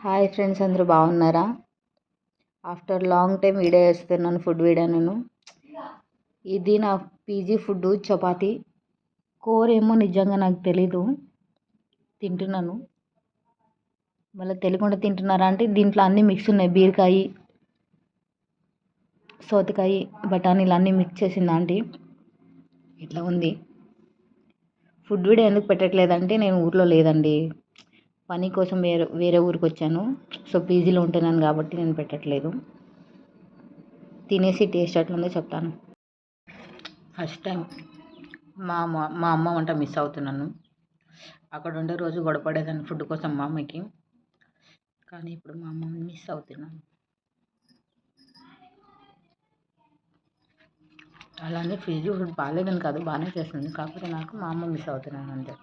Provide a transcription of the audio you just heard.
Hi friends, అందరూ బాగున్నారా? After long time video చేస్తున్నాను, ఫుడ్ వీడియోను. ఇది నా పీజీ ఫుడ్, చపాతి కూర ఏమో నిజంగా నాకు తెలీదు, తింటున్నాను. మళ్ళీ తెలియకుండా తింటున్నారా అంటే దీంట్లో అన్నీ మిక్స్ ఉన్నాయి. బీరకాయ, సోతకాయ, బఠానీలు అన్నీ మిక్స్ చేసింది ఆంటీ. ఇట్లా ఉంది. ఫుడ్ వీడియో ఎందుకు పెట్టట్లేదంటే నేను ఊర్లో లేదండి, పని కోసం వేరే ఊరికి వచ్చాను. సో పీజీలో ఉంటున్నాను కాబట్టి నేను పెట్టట్లేదు. తినేసి టేస్ట్ ఎట్లుందో చెప్తాను. ఫస్ట్ టైం మా అమ్మ వంట మిస్ అవుతున్నాను. అక్కడ ఉండే రోజు గొడవపడేదాన్ని ఫుడ్ కోసం మా అమ్మకి, కానీ ఇప్పుడు మా అమ్మని మిస్ అవుతున్నాను. అలానే పీజీ ఫుడ్ బాగాలేదని కాదు, బాగానే చేస్తుంది. కాకపోతే నాకు మా అమ్మ మిస్ అవుతున్నాను అంతే.